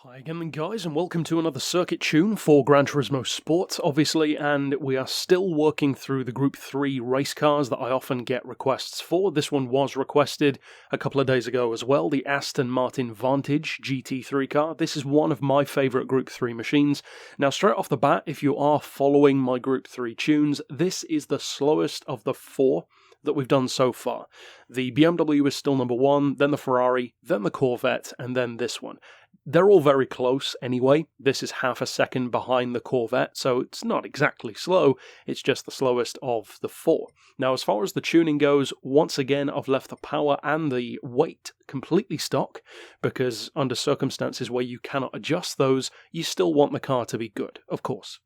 Hi again guys, and welcome to another circuit tune for Gran Turismo Sport, obviously, and we are still working through the Group 3 race cars that I often get requests for. This one was requested a couple of days ago as well, the Aston Martin Vantage GT3 car. This is one of my favourite Group 3 machines. Now straight off the bat, if you are following my Group 3 tunes, this is the slowest of the four that we've done so far. The BMW is still number one, then the Ferrari, then the Corvette, and then this one. They're all very close anyway. This is half a second behind the Corvette, so it's not exactly slow, it's just the slowest of the four. Now, as far as the tuning goes, once again, I've left the power and the weight completely stock, because under circumstances where you cannot adjust those, you still want the car to be good, of course.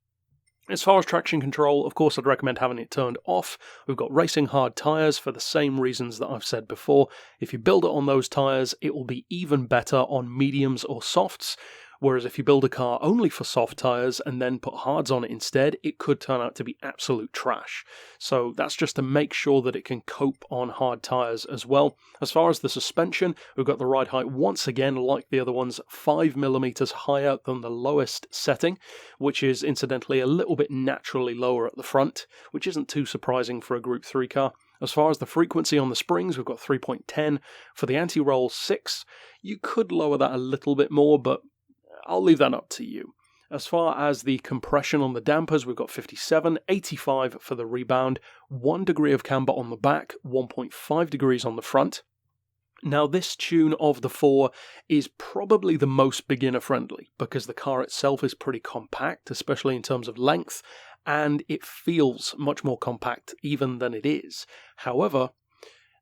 As far as traction control, of course I'd recommend having it turned off. We've got racing hard tyres for the same reasons that I've said before. If you build it on those tyres, it will be even better on mediums or softs, whereas if you build a car only for soft tyres and then put hards on it instead, it could turn out to be absolute trash. So that's just to make sure that it can cope on hard tyres as well. As far as the suspension, we've got the ride height once again, like the other ones, 5mm higher than the lowest setting, which is incidentally a little bit naturally lower at the front, which isn't too surprising for a Group 3 car. As far as the frequency on the springs, we've got 3.10. For the anti-roll 6, you could lower that a little bit more, but I'll leave that up to you. As far as the compression on the dampers, we've got 57, 85 for the rebound, 1 degree of camber on the back, 1.5 degrees on the front. Now, this tune of the four is probably the most beginner friendly because the car itself is pretty compact, especially in terms of length, and it feels much more compact even than it is. However,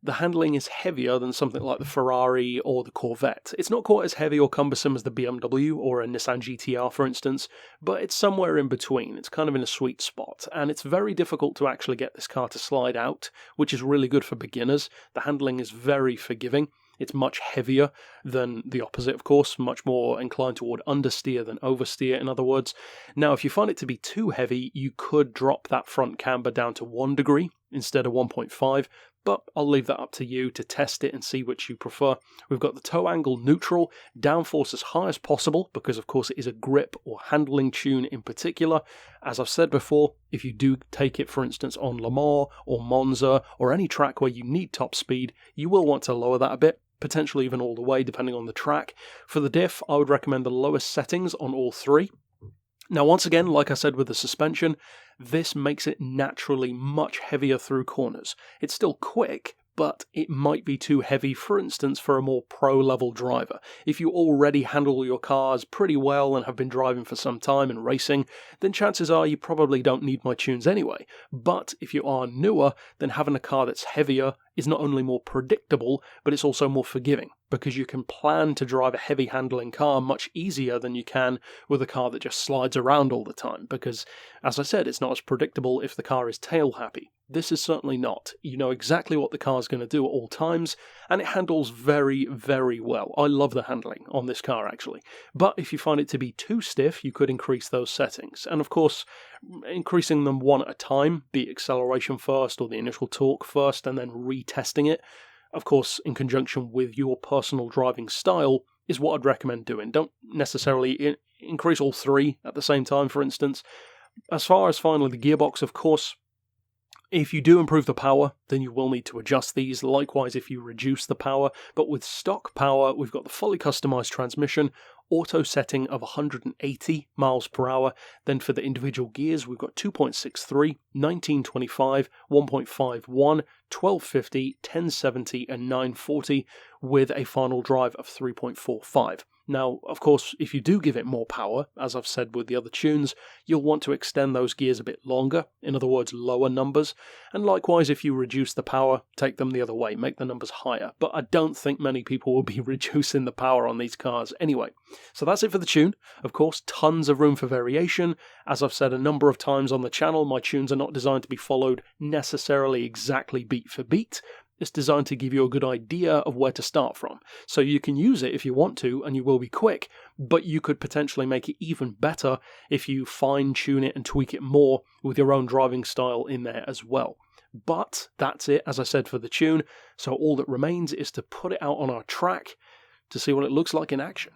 the handling is heavier than something like the Ferrari or the Corvette. It's not quite as heavy or cumbersome as the BMW or a Nissan GTR, for instance, but it's somewhere in between. It's kind of in a sweet spot, and it's very difficult to actually get this car to slide out, which is really good for beginners. The handling is very forgiving. It's much heavier than the opposite, of course, much more inclined toward understeer than oversteer, in other words. Now, if you find it to be too heavy, you could drop that front camber down to 1 degree instead of 1.5, but I'll leave that up to you to test it and see which you prefer. We've got the toe angle neutral, downforce as high as possible, because of course it is a grip or handling tune in particular. As I've said before, if you do take it, for instance, on Le Mans or Monza or any track where you need top speed, you will want to lower that a bit, potentially even all the way, depending on the track. For the diff, I would recommend the lowest settings on all three. Now, once again, like I said with the suspension, this makes it naturally much heavier through corners. It's still quick, but it might be too heavy, for instance, for a more pro-level driver. If you already handle your cars pretty well and have been driving for some time and racing, then chances are you probably don't need my tunes anyway. But if you are newer, then having a car that's heavier is not only more predictable, but it's also more forgiving, because you can plan to drive a heavy handling car much easier than you can with a car that just slides around all the time, because, as I said, it's not as predictable if the car is tail happy. This is certainly not. You know exactly what the car's going to do at all times, and it handles very, very well. I love the handling on this car, actually. But if you find it to be too stiff, you could increase those settings. And of course, increasing them one at a time, be it acceleration first or the initial torque first, and then retesting it, of course, in conjunction with your personal driving style, is what I'd recommend doing. Don't necessarily increase all three at the same time, for instance. As far as finally the gearbox, of course, if you do improve the power, then you will need to adjust these. Likewise, if you reduce the power. But with stock power, we've got the fully customized transmission, auto setting of 180 miles per hour. Then for the individual gears, we've got 2.63, 1925, 1.51, 1250, 1070, and 940, with a final drive of 3.45. Now, of course, if you do give it more power, as I've said with the other tunes, you'll want to extend those gears a bit longer, in other words, lower numbers, and likewise, if you reduce the power, take them the other way, make the numbers higher, but I don't think many people will be reducing the power on these cars anyway. So that's it for the tune. Of course, tons of room for variation. As I've said a number of times on the channel, my tunes are not designed to be followed necessarily exactly beat for beat. It's designed to give you a good idea of where to start from. So you can use it if you want to, and you will be quick, but you could potentially make it even better if you fine-tune it and tweak it more with your own driving style in there as well. But that's it, as I said, for the tune. So all that remains is to put it out on our track to see what it looks like in action.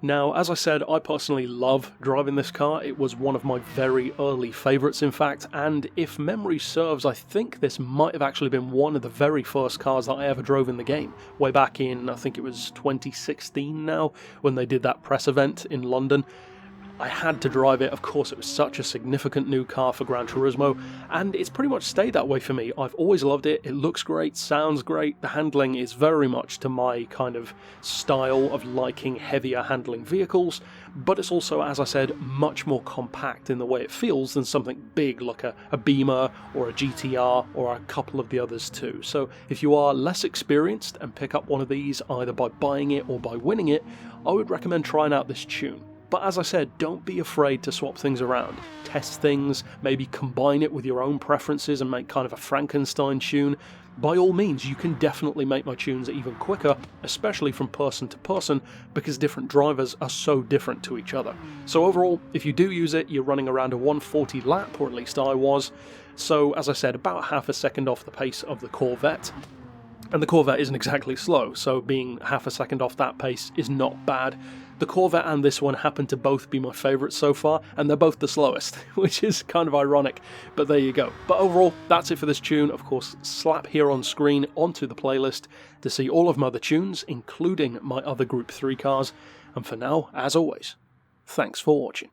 Now, as I said, I personally love driving this car. It was one of my very early favourites, in fact, and if memory serves, I think this might have actually been one of the very first cars that I ever drove in the game, way back in, I think it was 2016 now, when they did that press event in London. I had to drive it. Of course, it was such a significant new car for Gran Turismo, and it's pretty much stayed that way for me. I've always loved it. It looks great, sounds great. The handling is very much to my kind of style of liking heavier handling vehicles, but it's also, as I said, much more compact in the way it feels than something big like a Beamer or a GTR or a couple of the others too. So if you are less experienced and pick up one of these either by buying it or by winning it, I would recommend trying out this tune. But as I said, don't be afraid to swap things around. Test things, maybe combine it with your own preferences and make kind of a Frankenstein tune. By all means, you can definitely make my tunes even quicker, especially from person to person, because different drivers are so different to each other. So overall, if you do use it, you're running around a 140 lap, or at least I was. So as I said, about half a second off the pace of the Corvette. And the Corvette isn't exactly slow, so being half a second off that pace is not bad. The Corvette and this one happen to both be my favourites so far, and they're both the slowest, which is kind of ironic, but there you go. But overall, that's it for this tune. Of course, slap here on screen onto the playlist to see all of my other tunes, including my other Group 3 cars. And for now, as always, thanks for watching.